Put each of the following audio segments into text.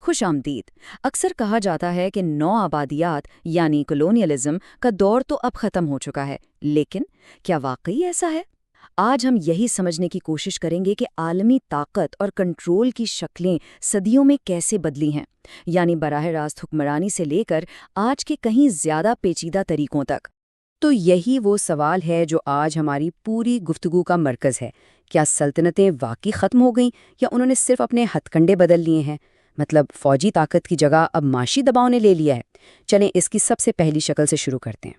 خوش آمدید۔ اکثر کہا جاتا ہے کہ نو آبادیات یعنی کولونیلزم کا دور تو اب ختم ہو چکا ہے، لیکن کیا واقعی ایسا ہے؟ آج ہم یہی سمجھنے کی کوشش کریں گے کہ عالمی طاقت اور کنٹرول کی شکلیں صدیوں میں کیسے بدلی ہیں، یعنی براہ راست حکمرانی سے لے کر آج کے کہیں زیادہ پیچیدہ طریقوں تک۔ تو یہی وہ سوال ہے جو آج ہماری پوری گفتگو کا مرکز ہے۔ کیا سلطنتیں واقعی ختم ہو گئیں یا انہوں نے صرف اپنے ہتھ کنڈے بدل لیے ہیں؟ مطلب فوجی طاقت کی جگہ اب معاشی دباؤ نے لے لیا ہے۔ چلیں اس کی سب سے پہلی شکل سے شروع کرتے ہیں۔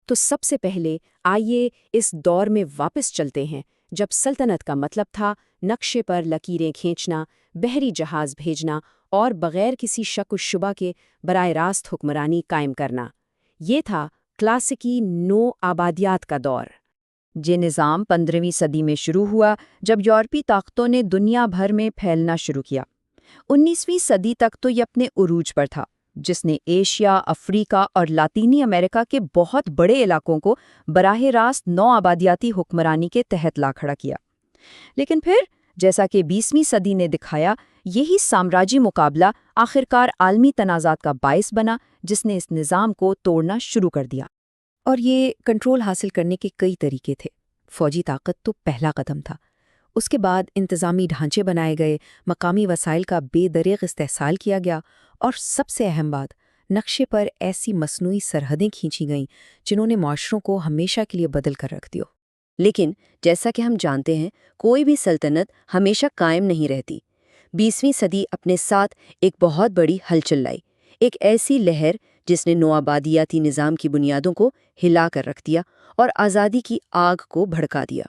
تو سب سے پہلے آئیے اس دور میں واپس چلتے ہیں جب سلطنت کا مطلب تھا نقشے پر لکیریں کھینچنا، بحری جہاز بھیجنا اور بغیر کسی شک و شبہ کے براہ راست حکمرانی قائم کرنا۔ یہ تھا کلاسیکی نو آبادیات کا دور۔ یہ نظام 15ویں صدی میں شروع ہوا جب یورپی طاقتوں نے دنیا بھر میں پھیلنا شروع کیا۔ 19ویں صدی تک تو یہ اپنے عروج پر تھا، جس نے ایشیا، افریقہ اور لاطینی امریکہ کے بہت بڑے علاقوں کو براہ راست نو آبادیاتی حکمرانی کے تحت لا کھڑا کیا۔ لیکن پھر جیسا کہ 20ویں صدی نے دکھایا، یہی سامراجی مقابلہ آخرکار عالمی تنازعات کا باعث بنا، جس نے اس نظام کو توڑنا شروع کر دیا۔ اور یہ کنٹرول حاصل کرنے کے کئی طریقے تھے۔ فوجی طاقت تو پہلا قدم تھا۔ اس کے بعد انتظامی ڈھانچے بنائے گئے، مقامی وسائل کا بے دریغ استحصال کیا گیا، اور سب سے اہم بات، نقشے پر ایسی مصنوعی سرحدیں کھینچی گئیں جنہوں نے معاشروں کو ہمیشہ کے لیے بدل کر رکھ دیا۔ لیکن جیسا کہ ہم جانتے ہیں، کوئی بھی سلطنت ہمیشہ قائم نہیں رہتی۔ 20ویں صدی اپنے ساتھ ایک بہت بڑی ہلچل لائی، ایک ایسی لہر جس نے نو آبادیاتی نظام کی بنیادوں کو ہلا کر رکھ دیا اور آزادی کی آگ کو بھڑکا دیا۔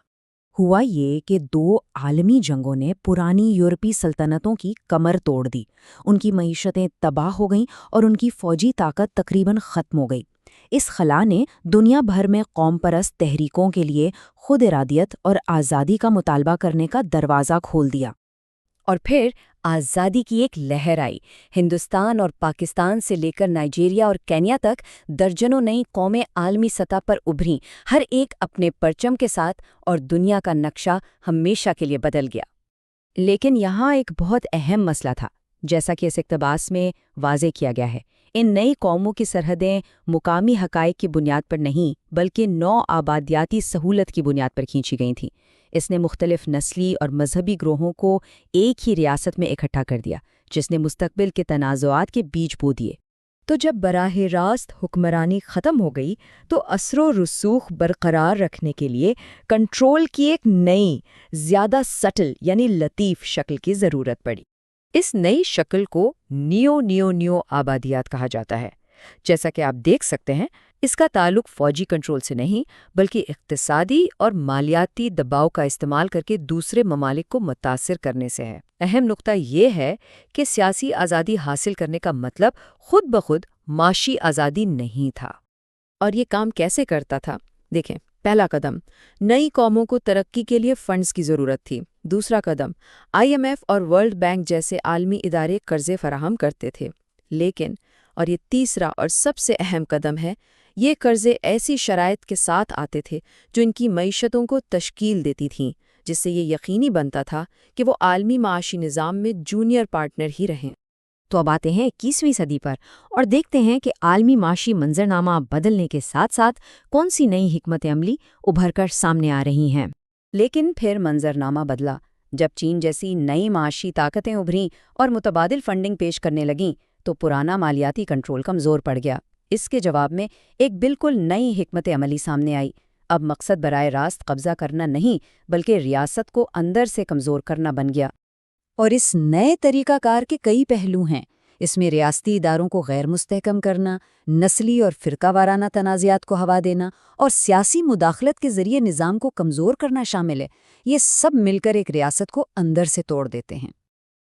ہوا یہ کہ دو عالمی جنگوں نے پرانی یورپی سلطنتوں کی کمر توڑ دی، ان کی معیشتیں تباہ ہو گئیں اور ان کی فوجی طاقت تقریباً ختم ہو گئی۔ اس خلا نے دنیا بھر میں قوم پرست تحریکوں کے لیے خود ارادیت اور آزادی کا مطالبہ کرنے کا دروازہ کھول دیا۔ اور پھر آزادی کی ایک لہر آئی۔ ہندوستان اور پاکستان سے لے کر نائجیریا اور کینیا تک درجنوں نئی قومیں عالمی سطح پر ابھریں، ہر ایک اپنے پرچم کے ساتھ، اور دنیا کا نقشہ ہمیشہ کے لیے بدل گیا۔ لیکن یہاں ایک بہت اہم مسئلہ تھا، جیسا کہ اس اقتباس میں واضح کیا گیا ہے۔ ان نئی قوموں کی سرحدیں مقامی حقائق کی بنیاد پر نہیں، بلکہ نو آبادیاتی سہولت کی بنیاد پر کھینچی گئی تھیں۔ اس نے مختلف نسلی اور مذہبی گروہوں کو ایک ہی ریاست میں اکٹھا کر دیا، جس نے مستقبل کے تنازعات کے بیج بو دیے۔ تو جب براہ راست حکمرانی ختم ہو گئی تو اثر و رسوخ برقرار رکھنے کے لیے کنٹرول کی ایک نئی، زیادہ سٹل یعنی لطیف شکل کی ضرورت پڑی۔ اس نئی شکل کو نیو آبادیات کہا جاتا ہے۔ جیسا کہ آپ دیکھ سکتے ہیں، اس کا تعلق فوجی کنٹرول سے نہیں، بلکہ اقتصادی اور مالیاتی دباؤ کا استعمال کر کے دوسرے ممالک کو متاثر کرنے سے ہے۔ اہم نقطہ یہ ہے کہ سیاسی آزادی حاصل کرنے کا مطلب خود بخود معاشی آزادی نہیں تھا۔ اور یہ کام کیسے کرتا تھا؟ دیکھیں، پہلا قدم، نئی قوموں کو ترقی کے لیے فنڈز کی ضرورت تھی۔ دوسرا قدم، IMF اور ورلڈ بینک جیسے عالمی ادارے قرضے فراہم کرتے تھے۔ لیکن، اور یہ تیسرا اور سب سے اہم قدم ہے، یہ قرضے ایسی شرائط کے ساتھ آتے تھے جو ان کی معیشتوں کو تشکیل دیتی تھیں، جس سے یہ یقینی بنتا تھا کہ وہ عالمی معاشی نظام میں جونیئر پارٹنر ہی رہیں۔ تو اب آتے ہیں 21ویں صدی پر اور دیکھتے ہیں کہ عالمی معاشی منظرنامہ بدلنے کے ساتھ ساتھ کون سی نئی حکمت عملی ابھر کر سامنے آ رہی ہیں۔ لیکن پھر منظرنامہ بدلا جب چین جیسی نئی معاشی طاقتیں ابھریں اور متبادل فنڈنگ پیش کرنے لگیں، تو پرانا مالیاتی کنٹرول کمزور پڑ گیا۔ اس کے جواب میں ایک بالکل نئی حکمت عملی سامنے آئی۔ اب مقصد براہ راست قبضہ کرنا نہیں، بلکہ ریاست کو اندر سے کمزور کرنا بن گیا۔ اور اس نئے طریقہ کار کے کئی پہلو ہیں۔ اس میں ریاستی اداروں کو غیر مستحکم کرنا، نسلی اور فرقہ وارانہ تنازعات کو ہوا دینا، اور سیاسی مداخلت کے ذریعے نظام کو کمزور کرنا شامل ہے۔ یہ سب مل کر ایک ریاست کو اندر سے توڑ دیتے ہیں۔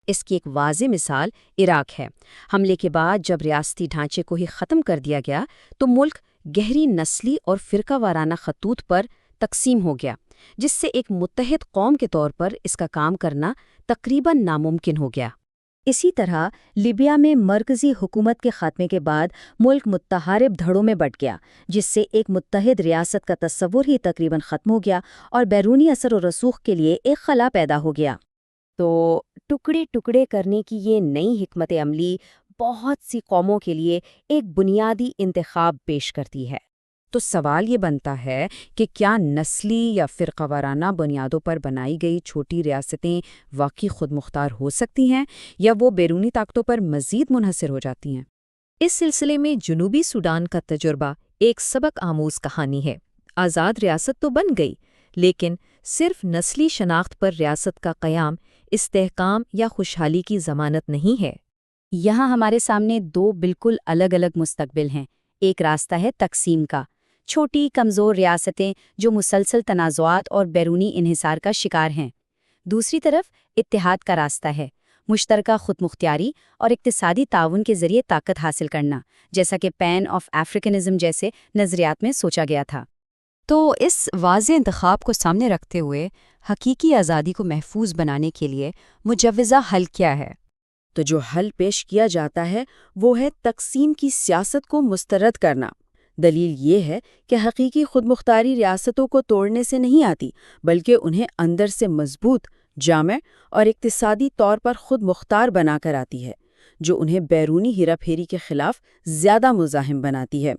اس کی ایک واضح مثال عراق ہے۔ حملے کے بعد جب ریاستی ڈھانچے کو ہی ختم کر دیا گیا تو ملک گہری نسلی اور فرقہ وارانہ خطوط پر تقسیم ہو گیا، جس سے ایک متحد قوم کے طور پر اس کا کام کرنا تقریباً ناممکن ہو گیا۔ اسی طرح لیبیا میں مرکزی حکومت کے خاتمے کے بعد ملک متحارب دھڑوں میں بٹ گیا، جس سے ایک متحد ریاست کا تصور ہی تقریباً ختم ہو گیا اور بیرونی اثر و رسوخ کے لیے ایک خلا پیدا ہو گیا۔ تو ٹکڑے ٹکڑے کرنے کی یہ نئی حکمت عملی بہت سی قوموں کے لیے ایک بنیادی انتخاب پیش کرتی ہے۔ تو سوال یہ بنتا ہے کہ کیا نسلی یا فرقہ وارانہ بنیادوں پر بنائی گئی چھوٹی ریاستیں واقعی خود مختار ہو سکتی ہیں یا وہ بیرونی طاقتوں پر مزید منحصر ہو جاتی ہیں؟ اس سلسلے میں جنوبی سوڈان کا تجربہ ایک سبق آموز کہانی ہے۔ آزاد ریاست تو بن گئی، لیکن صرف نسلی شناخت پر ریاست کا قیام استحکام یا خوشحالی کی ضمانت نہیں ہے۔ یہاں ہمارے سامنے دو بالکل الگ الگ مستقبل ہیں۔ ایک راستہ ہے تقسیم کا، چھوٹی کمزور ریاستیں جو مسلسل تنازعات اور بیرونی انحصار کا شکار ہیں۔ دوسری طرف اتحاد کا راستہ ہے، مشترکہ خود مختاری اور اقتصادی تعاون کے ذریعے طاقت حاصل کرنا، جیسا کہ پین آف افریقنزم جیسے نظریات میں سوچا گیا تھا۔ تو اس واضح انتخاب کو سامنے رکھتے ہوئے حقیقی آزادی کو محفوظ بنانے کے لیے مجوزہ حل کیا ہے؟ تو جو حل پیش کیا جاتا ہے وہ ہے تقسیم کی سیاست کو مسترد کرنا۔ دلیل یہ ہے کہ حقیقی خود مختاری ریاستوں کو توڑنے سے نہیں آتی، بلکہ انہیں اندر سے مضبوط، جامع اور اقتصادی طور پر خود مختار بنا کر آتی ہے، جو انہیں بیرونی ہیرا پھیری کے خلاف زیادہ مزاحم بناتی ہے۔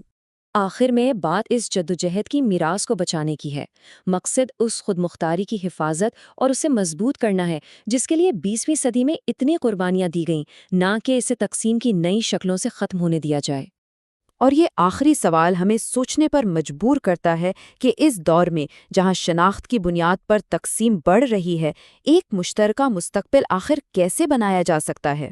آخر میں بات اس جدوجہد کی میراث کو بچانے کی ہے۔ مقصد اس خود مختاری کی حفاظت اور اسے مضبوط کرنا ہے جس کے لیے 20ویں صدی میں اتنی قربانیاں دی گئیں، نہ کہ اسے تقسیم کی نئی شکلوں سے ختم ہونے دیا جائے۔ اور یہ آخری سوال ہمیں سوچنے پر مجبور کرتا ہے کہ اس دور میں جہاں شناخت کی بنیاد پر تقسیم بڑھ رہی ہے، ایک مشترکہ مستقبل آخر کیسے بنایا جا سکتا ہے؟